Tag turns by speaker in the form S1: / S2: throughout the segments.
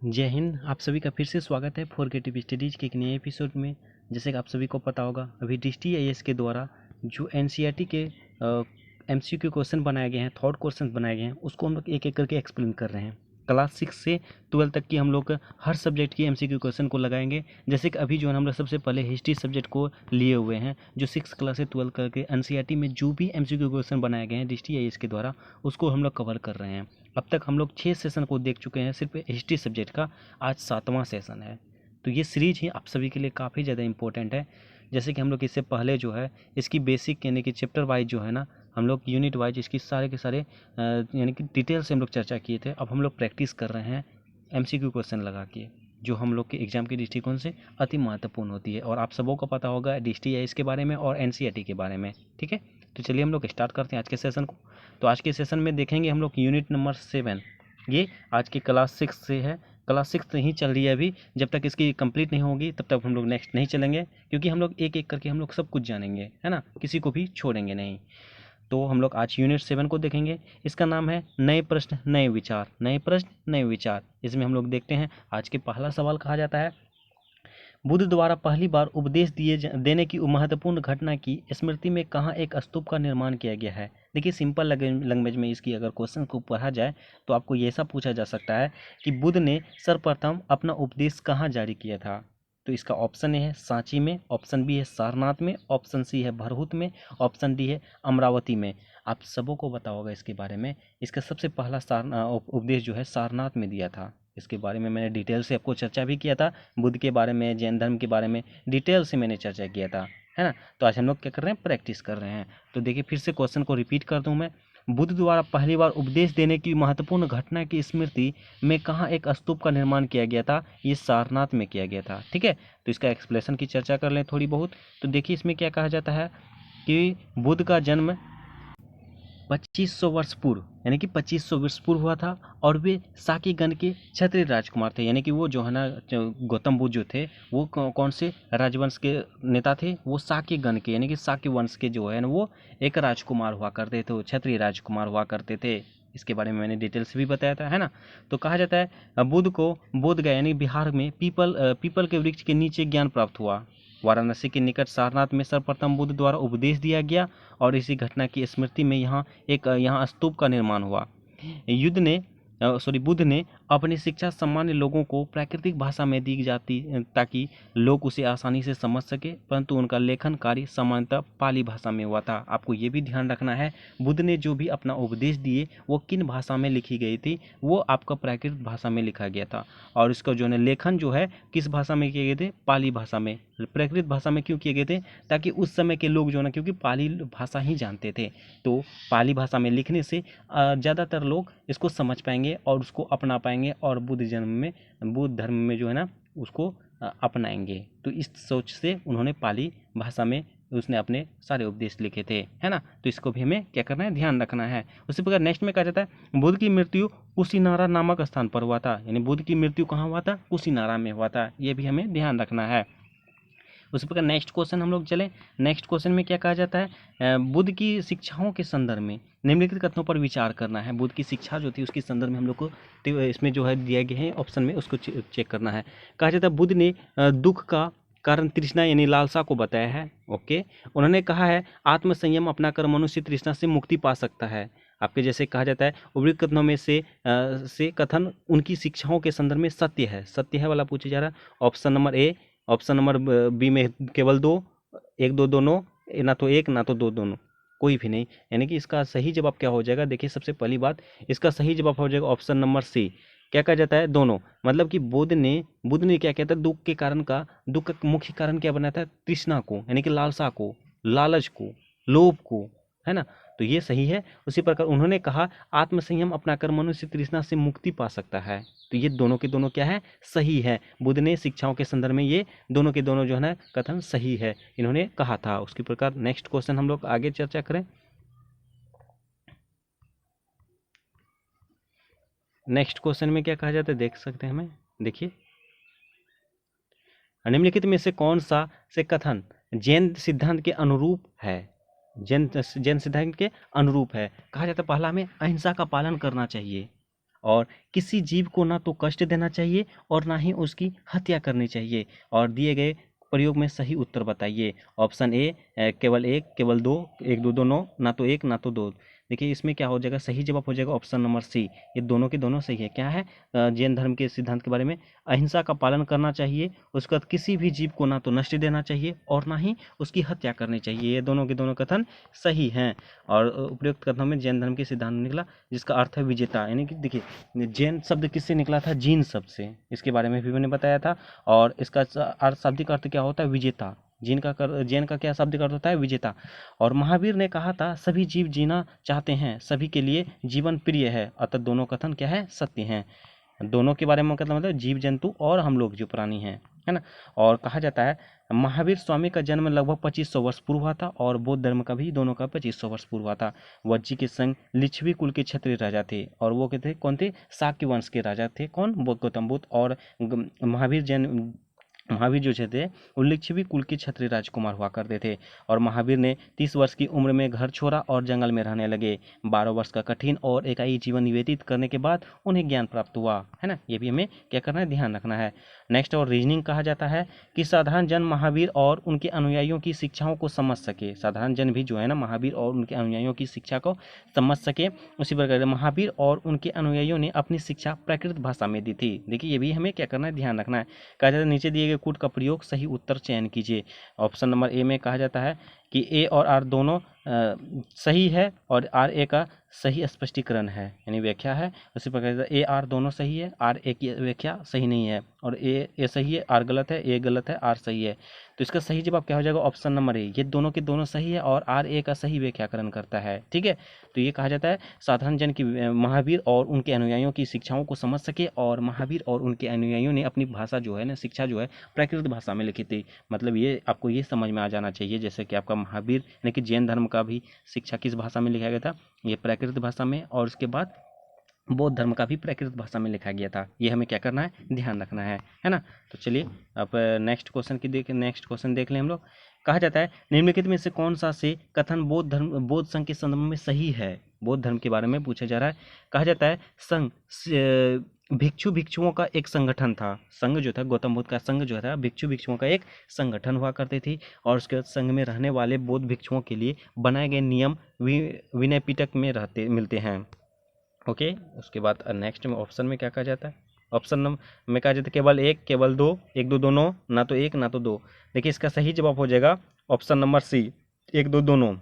S1: जय हिंद। आप सभी का फिर से स्वागत है फॉरगेटिव स्टडीज़ के एक नए एपिसोड में। जैसे कि आप सभी को पता होगा, अभी DSTIS के द्वारा जो NCERT के MCQ क्वेश्चन बनाए गए हैं, थॉट क्वेश्चन बनाए गए हैं, उसको हम लोग एक एक करके एक्सप्लेन कर रहे हैं। क्लास 6 से 12 तक की हम लोग हर सब्जेक्ट की MCQ क्वेश्चन को लगाएंगे। जैसे कि अभी जो है हम लोग सबसे पहले हिस्ट्री सब्जेक्ट को लिए हुए हैं, जो 6 क्लास से 12 करके NCERT में जो भी MCQ क्वेश्चन बनाए गए हैं DSTIS के द्वारा, उसको हम लोग कवर कर रहे हैं। अब तक हम लोग 6 सेशन को देख चुके हैं सिर्फ हिस्ट्री सब्जेक्ट का। आज 7वां सेशन है। तो ये सीरीज ही आप सभी के लिए काफ़ी ज़्यादा इंपॉर्टेंट है। जैसे कि हम लोग इससे पहले जो है इसकी बेसिक यानी कि चैप्टर वाइज जो है ना, हम लोग यूनिट वाइज इसकी सारे के सारे यानी कि डिटेल से हम लोग चर्चा किए थे। अब हम लोग प्रैक्टिस कर रहे हैं MCQ क्वेश्चन लगा के, जो हम लोग के एग्जाम के दृष्टिकोण से अति महत्वपूर्ण होती है। और आप सबों को पता होगा DSTIS के बारे में और NCERT के बारे में। ठीक है, तो चलिए हम लोग स्टार्ट करते हैं आज के सेशन को। तो आज के सेशन में देखेंगे हम लोग यूनिट नंबर 7। ये आज की क्लास 6 से है। क्लास 6 ही चल रही है अभी। जब तक इसकी कंप्लीट नहीं होगी तब तक हम लोग नेक्स्ट नहीं चलेंगे, क्योंकि हम लोग एक एक करके हम लोग सब कुछ जानेंगे, है ना, किसी को भी छोड़ेंगे नहीं। तो हम लोग आज यूनिट 7 को देखेंगे। इसका नाम है नए प्रश्न नए विचार। नए प्रश्न नए विचार। इसमें हम लोग देखते हैं आज के पहला सवाल कहा जाता है, बुद्ध द्वारा पहली बार उपदेश देने की महत्वपूर्ण घटना की स्मृति में कहाँ एक स्तूप का निर्माण किया गया है। देखिए, सिंपल लैंग्वेज में इसकी अगर क्वेश्चन को पढ़ा जाए तो आपको ये ऐसा पूछा जा सकता है कि बुद्ध ने सर्वप्रथम अपना उपदेश कहाँ जारी किया था। तो इसका ऑप्शन ए है सांची में, ऑप्शन बी है सारनाथ में, ऑप्शन सी है भरहुत में, ऑप्शन डी है अमरावती में। आप सबों को पता होगा इसके बारे में। इसका सबसे पहला उपदेश जो है सारनाथ में दिया था। इसके बारे में मैंने डिटेल से आपको चर्चा भी किया था। बुद्ध के बारे में, जैन धर्म के बारे में डिटेल से मैंने चर्चा किया था, है ना। तो आज हम लोग क्या कर रहे हैं, प्रैक्टिस कर रहे हैं। तो देखिए, फिर से क्वेश्चन को रिपीट कर दूं मैं। बुद्ध द्वारा पहली बार उपदेश देने की महत्वपूर्ण घटना की स्मृति में कहाँ एक स्तूप का निर्माण किया गया था। ये सारनाथ में किया गया था। ठीक है, तो इसका एक्सप्लेनेशन की चर्चा कर लें थोड़ी बहुत। तो देखिए, इसमें क्या कहा जाता है कि बुद्ध का जन्म 2500 वर्ष पूर्व यानी कि 2500 वर्ष पूर्व हुआ था। और वे साकीगण के क्षत्रिय राजकुमार थे। यानी कि वो जो है ना, गौतम बुद्ध जो थे वो कौन से राजवंश के नेता थे, वो साकीगण के यानी कि साकी वंश के जो है ना, वो एक राजकुमार हुआ करते थे, वो क्षत्रिय राजकुमार हुआ करते थे। इसके बारे में मैंने डिटेल से भी बताया था, है ना। तो कहा जाता है बुद्ध को बोध गया यानी बिहार में पीपल के वृक्ष के नीचे ज्ञान प्राप्त हुआ। वाराणसी के निकट सारनाथ में सर्वप्रथम बुद्ध द्वारा उपदेश दिया गया और इसी घटना की स्मृति में यहाँ स्तूप का निर्माण हुआ। बुद्ध ने अपनी शिक्षा सामान्य लोगों को प्राकृतिक भाषा में दी जाती ताकि लोग उसे आसानी से समझ सके, परंतु उनका लेखन कार्य सामान्यतः पाली भाषा में हुआ था। आपको ये भी ध्यान रखना है, बुद्ध ने जो भी अपना उपदेश दिए वो किन भाषा में लिखी गई थी, वो आपका प्राकृतिक भाषा में लिखा गया था। और इसका जो है लेखन जो है किस भाषा में किए गए थे, पाली भाषा में। प्राकृत भाषा में क्यों किए गए थे, ताकि उस समय के लोग जो है ना, क्योंकि पाली भाषा ही जानते थे, तो पाली भाषा में लिखने से ज़्यादातर लोग इसको समझ पाएंगे और उसको अपना पाएंगे और बुद्ध धर्म में जो है ना उसको अपनाएंगे। तो इस सोच से उन्होंने पाली भाषा में उसने अपने सारे उपदेश लिखे थे, है ना। तो इसको भी हमें क्या करना है, ध्यान रखना है। उसी प्रकार नेक्स्ट में कहा जाता है बुद्ध की मृत्यु कुशीनारा नामक स्थान पर हुआ था। यानी बुद्ध की मृत्यु कहाँ हुआ था, कुशीनारा में हुआ था। ये भी हमें ध्यान रखना है। उसी प्रकार नेक्स्ट क्वेश्चन हम लोग चले। नेक्स्ट क्वेश्चन में क्या कहा जाता है, बुद्ध की शिक्षाओं के संदर्भ में निम्नलिखित कथनों पर विचार करना है। बुद्ध की शिक्षा जो थी उसके संदर्भ में हम लोग को इसमें जो है दिया गया है ऑप्शन में, उसको चेक करना है। कहा जाता है बुद्ध ने दुख का कारण तृष्णा यानी लालसा को बताया है। ओके, उन्होंने कहा है आत्मसंयम अपनाकर मनुष्य तृष्णा से मुक्ति पा सकता है। आपके जैसे कहा जाता है उपर्युक्त कथनों में से कथन उनकी शिक्षाओं के संदर्भ में सत्य है। सत्य है वाला पूछा जा रहा है। Option number A, option number B में केवल दो, एक दो दोनों, ना तो एक ना तो दो दोनों, कोई भी नहीं। यानी कि इसका सही जवाब क्या हो जाएगा, देखिए सबसे पहली बात इसका सही जवाब हो जाएगा ऑप्शन नंबर सी। क्या कहा जाता है, दोनों। मतलब कि बुद्ध ने क्या कहता है, दुख का मुख्य कारण क्या बनाया था, तृष्णा को यानी कि लालसा को, लालच को, लोभ को, है ना। तो ये सही है। उसी प्रकार उन्होंने कहा आत्मसंयम अपनाकर मनुष्य तृष्णा से मुक्ति पा सकता है। तो ये दोनों के दोनों क्या है, सही है। बुद्ध ने शिक्षाओं के संदर्भ में ये दोनों के दोनों जो है ना कथन सही है, इन्होंने कहा था। उसके प्रकार नेक्स्ट क्वेश्चन हम लोग आगे चर्चा करें। नेक्स्ट क्वेश्चन में क्या कहा जाता है, देख सकते हैं हमें। देखिए, निम्नलिखित में से कौन सा से कथन जैन सिद्धांत के अनुरूप है। जैन सिद्धांत के अनुरूप है। कहा जाता है पहला में अहिंसा का पालन करना चाहिए, और किसी जीव को ना तो कष्ट देना चाहिए और ना ही उसकी हत्या करनी चाहिए। और दिए गए प्रयोग में सही उत्तर बताइए। ऑप्शन ए केवल एक, केवल दो, एक दो दोनों, ना तो एक ना तो दो। देखिए इसमें क्या हो जाएगा, सही जवाब हो जाएगा ऑप्शन नंबर सी। ये दोनों के दोनों सही है। क्या है जैन धर्म के सिद्धांत के बारे में, अहिंसा का पालन करना चाहिए, उसके बाद किसी भी जीव को ना तो नष्ट देना चाहिए और ना ही उसकी हत्या करनी चाहिए। ये दोनों के दोनों कथन सही हैं। और उपयुक्त कथनों में जैन धर्म के सिद्धांत निकला जिसका अर्थ है विजेता। यानी कि देखिए जैन शब्द किससे निकला था, जीन शब्द से, इसके बारे में भी मैंने बताया था। और इसका अर्थ, शाब्दिक अर्थ क्या होता है, विजेता। जैन का क्या शाब्दिक अर्थ होता है, विजेता। और महावीर ने कहा था सभी जीव जीना चाहते हैं, सभी के लिए जीवन प्रिय है, अतः दोनों कथन क्या है, सत्य हैं। दोनों के बारे में मतलब जीव जंतु और हम लोग जो प्राणी हैं, है ना। और कहा जाता है महावीर स्वामी का जन्म लगभग 2500 वर्ष पूर्व हुआ था और बौद्ध धर्म का भी दोनों का 2500 वर्ष पूर्व हुआ था। वज्जी के संग लिच्छवी कुल के क्षत्रिय राजा थे और वो कहते कौन थे, शाक्य वंश के राजा थे। कौन, गौतम बुद्ध। और महावीर जो थे वो लिच्छवी कुल के क्षत्रिय राजकुमार हुआ करते थे। और महावीर ने 30 वर्ष की उम्र में घर छोड़ा और जंगल में रहने लगे। 12 वर्ष का कठिन और एकाई जीवन व्यतीत करने के बाद उन्हें ज्ञान प्राप्त हुआ, है ना। ये भी हमें क्या करना है, ध्यान रखना है। नेक्स्ट और रीजनिंग कहा जाता है कि साधारण जन महावीर और उनके अनुयायियों की शिक्षाओं को समझ सके। साधारण जन भी जो है ना महावीर और उनके अनुयायियों की शिक्षा को समझ सके। उसी प्रकार महावीर और उनके अनुयायियों ने अपनी शिक्षा प्राकृत भाषा में दी थी। देखिए ये भी हमें क्या करना है, ध्यान रखना है। कहा जाता है नीचे दिए गए कूट का प्रयोग सही उत्तर चयन कीजिए। ऑप्शन नंबर ए में कहा जाता है कि ए और आर दोनों सही है और आर ए का सही स्पष्टीकरण है, यानी व्याख्या है। उसी प्रकार ए आर दोनों सही है, आर ए की व्याख्या सही नहीं है। और ए सही है, आर गलत है, ए गलत है, आर सही है। तो इसका सही जवाब क्या हो जाएगा, ऑप्शन नंबर ए। ये दोनों के दोनों सही है और आर ए का सही व्याख्याकरण करता है, ठीक है। तो ये कहा जाता है साधारण जन की महावीर और उनके अनुयायियों की शिक्षाओं को समझ सके। और महावीर और उनके अनुयायियों ने अपनी भाषा जो है ना, शिक्षा जो है प्राकृत भाषा में लिखी थी। मतलब ये आपको ये समझ में आ जाना चाहिए जैसे कि आपका महावीर यानी कि जैन धर्म का भी शिक्षा किस भाषा में लिखा गया था, ये प्राकृत भाषा में। और उसके बाद बौद्ध धर्म का भी प्राकृत भाषा में लिखा गया था। ये हमें क्या करना है, ध्यान रखना है ना। तो चलिए अब नेक्स्ट क्वेश्चन देख लें हम लोग। कहा जाता है निम्नलिखित में से कौन सा से कथन बौद्ध संघ के संदर्भ में सही है। बौद्ध धर्म के बारे में पूछा जा रहा है। कहा जाता है संघ भिक्षुओं का एक संगठन था। संघ जो था, गौतम बुद्ध का संघ जो था भिक्षुओं का एक संगठन हुआ करती थी। और उसके बाद संघ में रहने वाले बौद्ध भिक्षुओं के लिए बनाए गए नियम विनय पिटक में मिलते हैं। ओके उसके बाद नेक्स्ट में ऑप्शन में क्या कहा जाता है, ऑप्शन नंबर में कहा जाता है केवल एक, केवल दो, एक दो दोनों, ना तो एक ना तो दो। देखिए इसका सही जवाब हो जाएगा ऑप्शन नंबर सी, एक दो दोनों।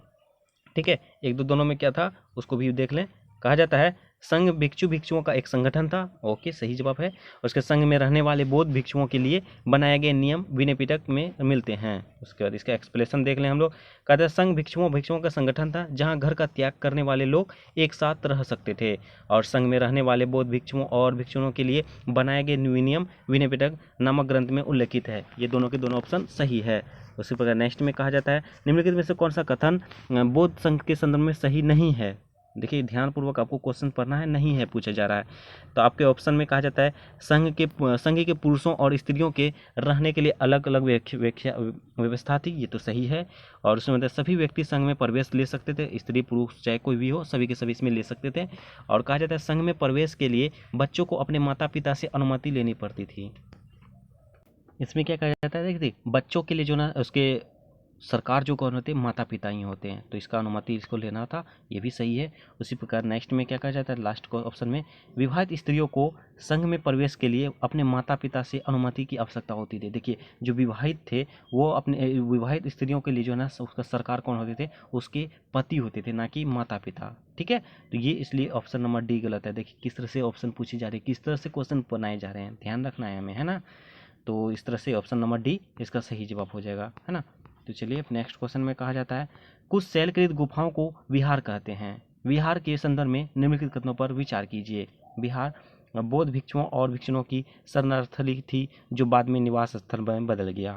S1: ठीक है, एक दो दोनों में क्या था उसको भी देख लें। कहा जाता है संघ भिक्षुओं का एक संगठन था। ओके सही जवाब है। उसके संघ में रहने वाले बौद्ध भिक्षुओं के लिए बनाए गए नियम विनय पिटक में मिलते हैं। उसके बाद इसका एक्सप्लेनेशन देख लें हम लोग। कहते हैं संघ भिक्षुओं का संगठन था जहां घर का त्याग करने वाले लोग एक साथ रह सकते थे। और संघ में रहने वाले बौद्ध भिक्षुओं और भिक्षुओं के लिए बनाए गए नियम विनय पिटक नामक ग्रंथ में उल्लेखित है। ये दोनों के दोनों ऑप्शन सही है। उसी प्रकार नेक्स्ट में कहा जाता है निम्नलिखित में से कौन सा कथन बौद्ध संघ के संदर्भ में सही नहीं है। देखिए ध्यानपूर्वक आपको क्वेश्चन पढ़ना है, नहीं है पूछा जा रहा है। तो आपके ऑप्शन में कहा जाता है संघ के पुरुषों और स्त्रियों के रहने के लिए अलग अलग व्यवस्था थी। ये तो सही है। और उसमें मतलब सभी व्यक्ति संघ में प्रवेश ले सकते थे, स्त्री पुरुष चाहे कोई भी हो, सभी के सभी इसमें ले सकते थे। और कहा जाता है संघ में प्रवेश के लिए बच्चों को अपने माता पिता से अनुमति लेनी पड़ती थी। इसमें क्या कहा जाता है, देखिए बच्चों के लिए जो ना उसके सरकार जो कौन होते हैं, माता पिता ही होते हैं, तो इसका अनुमति इसको लेना था, ये भी सही है। उसी प्रकार नेक्स्ट में क्या कहा जाता है, लास्ट को ऑप्शन में विवाहित स्त्रियों को संघ में प्रवेश के लिए अपने माता पिता से अनुमति की आवश्यकता होती थी। देखिए जो विवाहित थे वो अपने विवाहित स्त्रियों के लिए जो है ना उसका सरकार कौन होते थे, उसके पति होते थे, ना कि माता पिता। ठीक है, तो ये इसलिए ऑप्शन नंबर डी गलत है। देखिए किस तरह से ऑप्शन पूछी जा रही है, किस तरह से क्वेश्चन बनाए जा रहे हैं, ध्यान रखना है हमें, है ना। तो इस तरह से ऑप्शन नंबर डी इसका सही जवाब हो जाएगा, है ना। तो चलिए नेक्स्ट क्वेश्चन में कहा जाता है कुछ शैलकृत गुफाओं को विहार कहते हैं। विहार के संदर्भ में निम्नलिखित कथनों पर विचार कीजिए। विहार बौद्ध भिक्षुओं और भिक्षुओं की शरणार्थली थी जो बाद में निवास स्थल में बदल गया।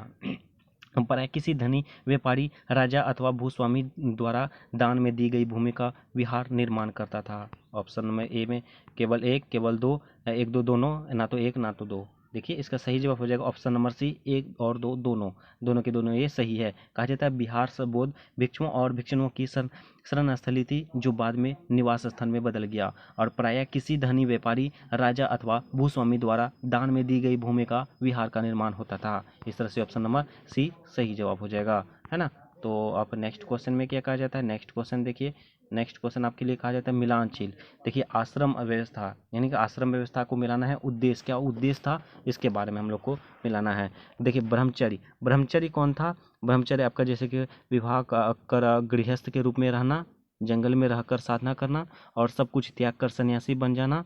S1: पर किसी धनी व्यापारी राजा अथवा भूस्वामी द्वारा दान में दी गई भूमि का विहार निर्माण करता था। ऑप्शन नंबर ए में केवल एक, केवल दो, एक दो दोनों, ना तो एक ना तो दो। देखिए इसका सही जवाब हो जाएगा ऑप्शन नंबर सी, 1 और 2 दोनों, दोनों के दोनों ये सही है। कहा जाता है बिहार से बौद्ध भिक्षुओं और भिक्षुओं की शरण स्थली थी, जो बाद में निवास स्थान में बदल गया और प्रायः किसी धनी व्यापारी, राजा अथवा भूस्वामी द्वारा दान में दी गई भूमि का विहार का निर्माण होता था। इस तरह से ऑप्शन नंबर सी सही जवाब हो जाएगा, है ना। तो आप नेक्स्ट क्वेश्चन में क्या कहा जाता है, नेक्स्ट क्वेश्चन देखिए, नेक्स्ट क्वेश्चन आपके लिए कहा जाता है मिलानशील। देखिए आश्रम व्यवस्था, यानी कि आश्रम व्यवस्था को मिलाना है, उद्देश्य क्या उद्देश्य था इसके बारे में हम लोग को मिलाना है। देखिए ब्रह्मचर्य, ब्रह्मचर्य कौन था, ब्रह्मचर्य आपका जैसे कि विवाह कर गृहस्थ के रूप में रहना, जंगल में रहकर साधना करना और सब कुछ त्याग कर सन्यासी बन जाना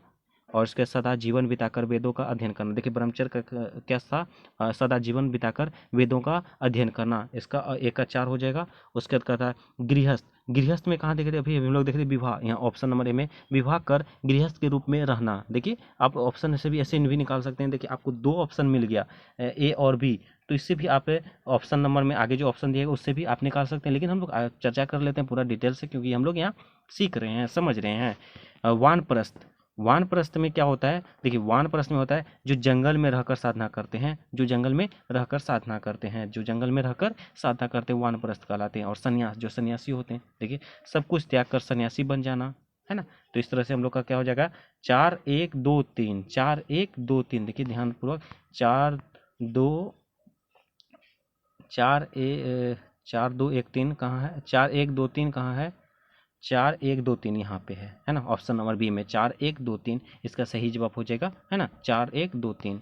S1: और इसके सदा जीवन बिताकर वेदों का अध्ययन करना। देखिए ब्रह्मचर्य का क्या था, सदा जीवन बिताकर वेदों का अध्ययन करना, इसका एक का 4 हो जाएगा। उसके बाद कहता है गृहस्थ, गृहस्थ में कहाँ देखे थे अभी हम लोग देखे थे विवाह, यहाँ ऑप्शन नंबर ए में विवाह कर गृहस्थ के रूप में रहना। देखिए आप ऑप्शन से भी ऐसे भी निकाल सकते हैं, देखिए आपको 2 ऑप्शन मिल गया ए और बी, तो इससे भी आप ऑप्शन नंबर में आगे जो ऑप्शन दिएगा उससे भी आप निकाल सकते हैं। लेकिन हम लोग चर्चा कर लेते हैं पूरा डिटेल से, क्योंकि हम लोग यहाँ सीख रहे हैं, समझ रहे हैं। वानप्रस्थ, वानप्रस्थ में क्या होता है, देखिए वानप्रस्थ में होता है जो जंगल में रहकर साधना करते हैं, जो जंगल में रहकर साधना करते हैं, जो जंगल में रहकर साधना करते हैं वानप्रस्थ कहलाते हैं। और सन्यास, जो सन्यासी होते हैं, देखिए सब कुछ त्याग कर सन्यासी बन जाना, है ना। तो इस तरह से हम लोग का क्या हो जाएगा 4 1 2 3, 4 1 2 3, देखिए ध्यानपूर्वक 4 2 4 2 1 3 कहाँ है, 4 1 2 3 कहाँ है, 4 1 2 3 यहाँ पे है ना। ऑप्शन नंबर बी में 4 1 2 3 इसका सही जवाब हो जाएगा, है ना, 4 1 2 3।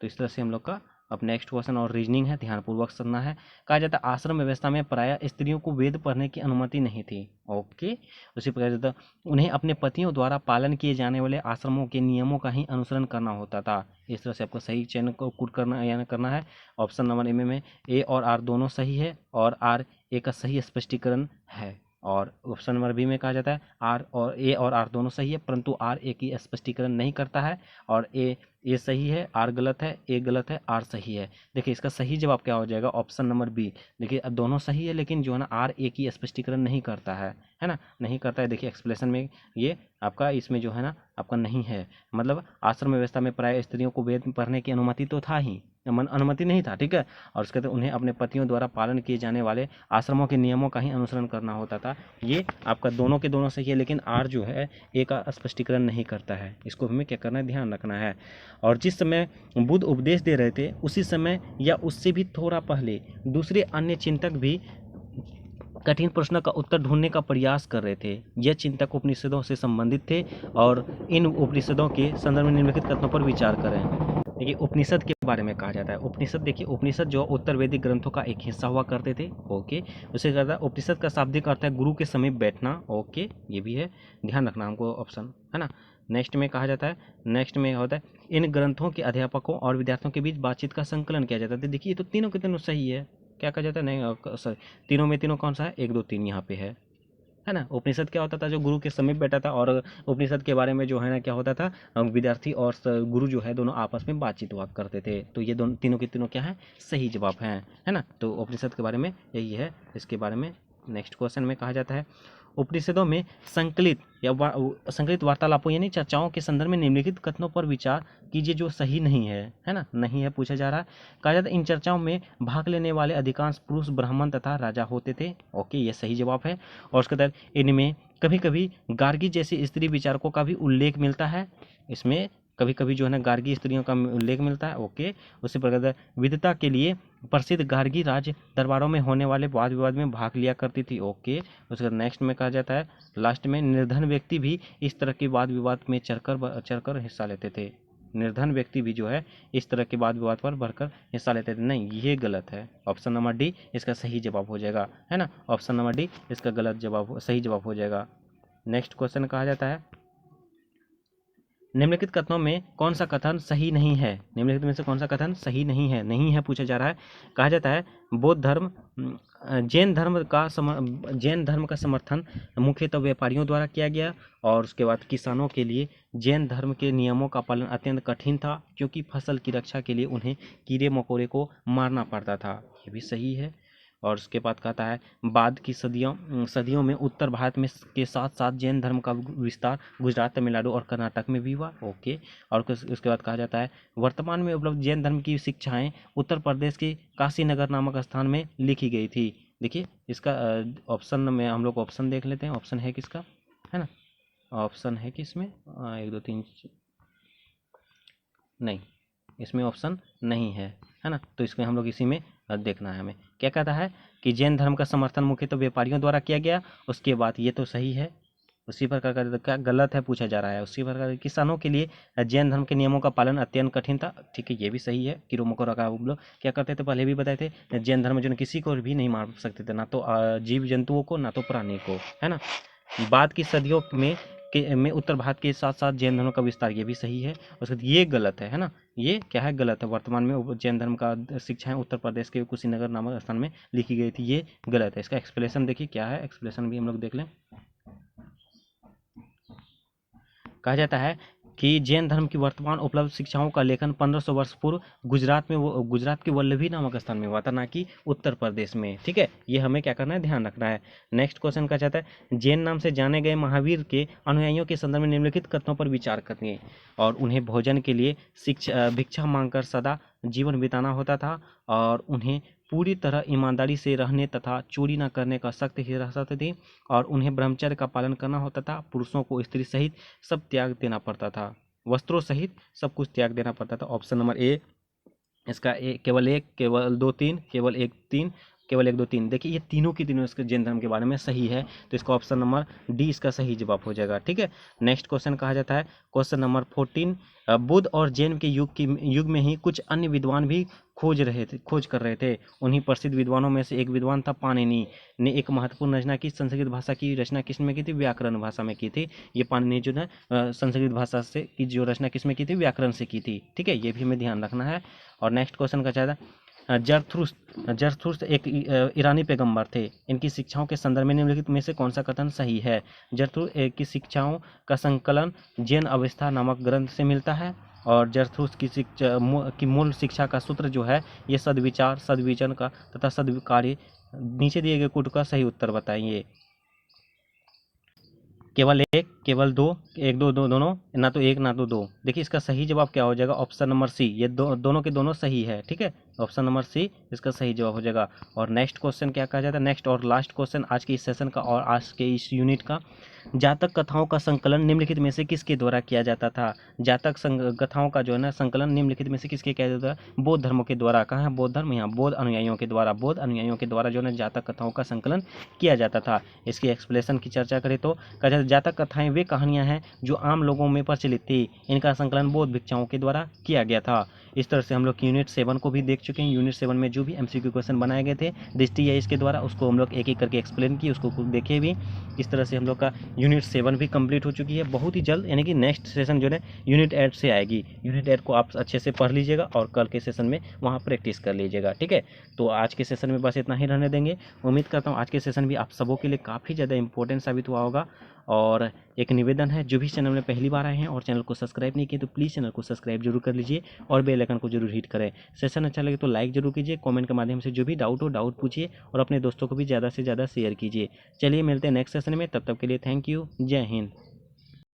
S1: तो इस तरह से हम लोग का अब नेक्स्ट क्वेश्चन और रीजनिंग है, ध्यानपूर्वक सुनना है। कहा जाता है आश्रम व्यवस्था में प्रायः स्त्रियों को वेद पढ़ने की अनुमति नहीं थी। ओके, उसी प्रकार जाता उन्हें अपने पतियों द्वारा पालन किए जाने वाले आश्रमों के नियमों का ही अनुसरण करना होता था। इस तरह से आपको सही चयन को कुट करना यानी करना है। ऑप्शन नंबर ए में ए और आर दोनों सही है और आर ए का सही स्पष्टीकरण है। और ऑप्शन नंबर बी में कहा जाता है आर और ए और आर दोनों सही है, परंतु आर ए की स्पष्टीकरण नहीं करता है। और ए सही है, आर गलत है, ए गलत है, आर सही है। देखिए इसका सही जवाब क्या हो जाएगा, ऑप्शन नंबर बी। देखिए दोनों सही है, लेकिन जो है ना आर ए की स्पष्टीकरण नहीं करता है ना, नहीं करता है। देखिए एक्सप्लेनेशन में ये आपका इसमें जो है ना आपका नहीं है, मतलब आश्रम व्यवस्था में प्राय स्त्रियों को वेद पढ़ने की अनुमति तो था ही, अनुमति नहीं था, ठीक है। और उसके बाद उन्हें अपने पतियों द्वारा पालन किए जाने वाले आश्रमों के नियमों का ही अनुसरण करना होता था। ये आपका दोनों के दोनों सही है, लेकिन आर जो है ए का स्पष्टीकरण नहीं करता है। इसको हमें क्या करना है, ध्यान रखना है। और जिस समय बुद्ध उपदेश दे रहे थे उसी समय या उससे भी थोड़ा पहले दूसरे अन्य चिंतक भी कठिन प्रश्नों का उत्तर ढूंढने का प्रयास कर रहे थे। यह चिंतक उपनिषदों से संबंधित थे और इन उपनिषदों के संदर्भ में निम्नलिखित कथनों पर विचार करें। देखिए उपनिषद के बारे में कहा जाता है। उपनिषद, देखिए उपनिषद जो उत्तर वैदिक ग्रंथों का एक हिस्सा हुआ करते थे। ओके, उसे कहता है उपनिषद का शाब्दिक अर्थ है गुरु के समीप बैठना। ओके, ये भी है, ध्यान रखना हमको ऑप्शन, है ना। नेक्स्ट में कहा जाता है, नेक्स्ट में होता है इन ग्रंथों के अध्यापकों और विद्यार्थियों के बीच बातचीत का संकलन किया जाता है। देखिए ये तो तीनों के तीनों सही है, क्या कहा जाता है, नहीं सॉरी, तीनों में तीनों कौन सा है, 1 2 3 यहाँ पे है ना। उपनिषद क्या होता था, जो गुरु के समीप बैठा था, और उपनिषद के बारे में जो है ना क्या होता था, विद्यार्थी और गुरु जो है दोनों आपस में बातचीत हुआ करते थे। तो ये दोनों तीनों के तीनों क्या है, सही जवाब है ना। तो उपनिषद के बारे में यही है। इसके बारे में नेक्स्ट क्वेश्चन में कहा जाता है उपनिषदों में संकलित या संकलित वार्तालापों यानी चर्चाओं के संदर्भ में निम्नलिखित कथनों पर विचार कीजिए जो सही नहीं है ना, नहीं है पूछा जा रहा है। कहा जाता है इन चर्चाओं में भाग लेने वाले अधिकांश पुरुष ब्राह्मण तथा राजा होते थे। ओके, ये सही जवाब है। और उसके बाद इनमें कभी कभी गार्गी जैसी स्त्री विचारकों का भी उल्लेख मिलता है। इसमें कभी कभी जो है ना गार्गी स्त्रियों का उल्लेख मिलता है। ओके, उसी प्रकार विद्वता के लिए प्रसिद्ध गार्गी राज दरबारों में होने वाले वाद विवाद में भाग लिया करती थी। ओके, उसके नेक्स्ट में कहा जाता है लास्ट में निर्धन व्यक्ति भी इस तरह के वाद विवाद में चढ़कर हिस्सा लेते थे। निर्धन व्यक्ति भी जो है इस तरह के वाद विवाद पर बढ़कर हिस्सा लेते थे। नहीं, ये गलत है। ऑप्शन नंबर डी इसका सही जवाब हो जाएगा, है ना। ऑप्शन नंबर डी इसका गलत जवाब, सही जवाब हो जाएगा। नेक्स्ट क्वेश्चन कहा जाता है निम्नलिखित कथनों में कौन सा कथन सही नहीं है, निम्नलिखित में से कौन सा कथन सही नहीं है पूछा जा रहा है। कहा जाता है बौद्ध धर्म जैन धर्म का समर्थन मुख्यतः व्यापारियों द्वारा किया गया। और उसके बाद किसानों के लिए जैन धर्म के नियमों का पालन अत्यंत कठिन था, क्योंकि फसल की रक्षा के लिए उन्हें कीड़े मकोड़े को मारना पड़ता था। ये भी सही है। और उसके बाद कहता है बाद की सदियों में उत्तर भारत में के साथ साथ जैन धर्म का विस्तार गुजरात, तमिलनाडु और कर्नाटक में भी हुआ। ओके। और उसके बाद कहा जाता है वर्तमान में उपलब्ध जैन धर्म की शिक्षाएं उत्तर प्रदेश के काशी नगर नामक स्थान में लिखी गई थी। देखिए इसका ऑप्शन में हम लोग ऑप्शन देख लेते हैं। ऑप्शन है किसका, है ना, ऑप्शन है कि इसमें 1 2 3 नहीं, इसमें ऑप्शन नहीं है ना, तो इसमें हम लोग इसी में देखना है हमें। क्या कहता है कि जैन धर्म का समर्थन मुख्यतः व्यापारियों द्वारा किया गया। उसके बाद ये तो सही है। उसी प्रकार का क्या गलत है पूछा जा रहा है। उसी प्रकार किसानों के लिए जैन धर्म के नियमों का पालन अत्यंत कठिन था। ठीक है, ये भी सही है कि रोमों को रखा हम लोग क्या करते थे, पहले भी बताए थे, जैन धर्म जो किसी को भी नहीं मार सकते थे, ना तो जीव जंतुओं को ना तो प्राणी को, है ना। बाद की सदियों में उत्तर भारत के साथ साथ जैन धर्म का विस्तार, ये भी सही है। उसके बाद ये गलत है ना, ये क्या है, गलत है। वर्तमान में जैन धर्म का शिक्षाएं उत्तर प्रदेश के कुशीनगर नामक स्थान में लिखी गई थी, ये गलत है। इसका एक्सप्लेनेशन देखिए क्या है, एक्सप्लेनेशन भी हम लोग देख लें। कहा जाता है कि जैन धर्म की वर्तमान उपलब्ध शिक्षाओं का लेखन 1500 वर्ष पूर्व गुजरात के वल्लभी नामक स्थान में हुआ था, ना कि उत्तर प्रदेश में। ठीक है, ये हमें क्या करना है, ध्यान रखना है। नेक्स्ट क्वेश्चन कहा जाता है जैन नाम से जाने गए महावीर के अनुयायियों के संदर्भ में निम्नलिखित कथनों पर विचार करिए। और उन्हें भोजन के लिए भिक्षा मांगकर सदा जीवन बिताना होता था, और उन्हें पूरी तरह ईमानदारी से रहने तथा चोरी न करने का सख्त हिरासत थी, और उन्हें ब्रह्मचर्य का पालन करना होता था। पुरुषों को स्त्री सहित सब त्याग देना पड़ता था, वस्त्रों सहित सब कुछ त्याग देना पड़ता था। ऑप्शन नंबर ए इसका केवल 1 केवल 2 3 केवल 1 3 केवल 1 2 3। देखिए ये तीनों की तीनों इसके जैन धर्म के बारे में सही है, तो इसका ऑप्शन नंबर डी इसका सही जवाब हो जाएगा। ठीक है, नेक्स्ट क्वेश्चन कहा जाता है क्वेश्चन नंबर 14 बुद्ध और जैन के युग में ही कुछ अन्य विद्वान भी खोज कर रहे थे। उन्हीं प्रसिद्ध विद्वानों में से एक विद्वान था पाणिनि ने एक महत्वपूर्ण रचना की। संस्कृत भाषा की रचना किसमें की थी, व्याकरण भाषा में की थी। ये पाणिनि जो है संस्कृत भाषा से की जो रचना किसमें की थी, व्याकरण से की थी। ठीक है, ये भी हमें ध्यान रखना है। और नेक्स्ट क्वेश्चन का चाहता जरथुस्त्र एक ईरानी पैगंबर थे। इनकी शिक्षाओं के संदर्भ में निम्नलिखित में से कौन सा कथन सही है। जरथुस्त्र की शिक्षाओं का संकलन जैन अवस्था नामक ग्रंथ से मिलता है, और जरथुस्त्र की मूल शिक्षा का सूत्र जो है ये सद्विचार, सद्विचन का तथा सद्कार्य। नीचे दिए गए कोड का सही उत्तर बताइए। केवल 1 केवल 2 1 2 2 दोनों, ना तो 1 ना तो 2। देखिए इसका सही जवाब क्या हो जाएगा, ऑप्शन नंबर सी। ये दोनों के दोनों सही है। ठीक है, ऑप्शन नंबर सी इसका सही जवाब हो जाएगा। और नेक्स्ट क्वेश्चन क्या कहा जाता है, नेक्स्ट और लास्ट क्वेश्चन आज के इस सेशन का और आज के इस यूनिट का, जातक कथाओं का संकलन निम्नलिखित में से किसके द्वारा किया जाता था। जातक कथाओं का जो है ना संकलन निम्नलिखित में से किसके किया जाता है, बौद्ध धर्मों के द्वारा। कहाँ है बौद्ध धर्म, यहाँ बौद्ध अनुयायियों के द्वारा। बौद्ध अनुयायियों के द्वारा जो है ना जातक कथाओं का संकलन किया जाता था। इसकी एक्सप्लेनेशन की चर्चा करें तो कहा जाता है जातक कथाएं वे कहानियां हैं जो आम लोगों में प्रचलित थी। इनका संकलन बौद्ध भिक्षुओं के द्वारा किया गया था। इस तरह से हम लोग यूनिट 7 को भी देख चुके हैं। यूनिट 7 में जो भी एमसीक्यू क्वेश्चन बनाए गए थे दृष्टि या इसके द्वारा, उसको हम लोग एक एक करके एक्सप्लेन किए, उसको देखे भी। इस तरह से हम लोग का यूनिट 7 भी कंप्लीट हो चुकी है बहुत ही जल्द, यानी कि नेक्स्ट सेशन जो है यूनिट 8 से आएगी। यूनिट 8 को आप अच्छे से पढ़ लीजिएगा और कल के सेशन में वहाँ प्रैक्टिस कर लीजिएगा। ठीक है, तो आज के सेशन में बस इतना ही रहने देंगे। उम्मीद करता हूँ आज के सेशन भी आप सबों के लिए काफ़ी ज़्यादा इंपॉर्टेंट साबित हुआ होगा। और एक निवेदन है, जो भी चैनल में पहली बार आए हैं और चैनल को सब्सक्राइब नहीं किए तो प्लीज़ चैनल को सब्सक्राइब जरूर कर लीजिए और बेल आइकन को जरूर हिट करें। सेशन अच्छा लगे तो लाइक जरूर कीजिए, कमेंट के माध्यम से जो भी डाउट हो डाउट पूछिए और अपने दोस्तों को भी ज़्यादा से ज़्यादा शेयर कीजिए। चलिए मिलते हैं नेक्स्ट सेशन में, तब तक के लिए थैंक यू, जय हिंद।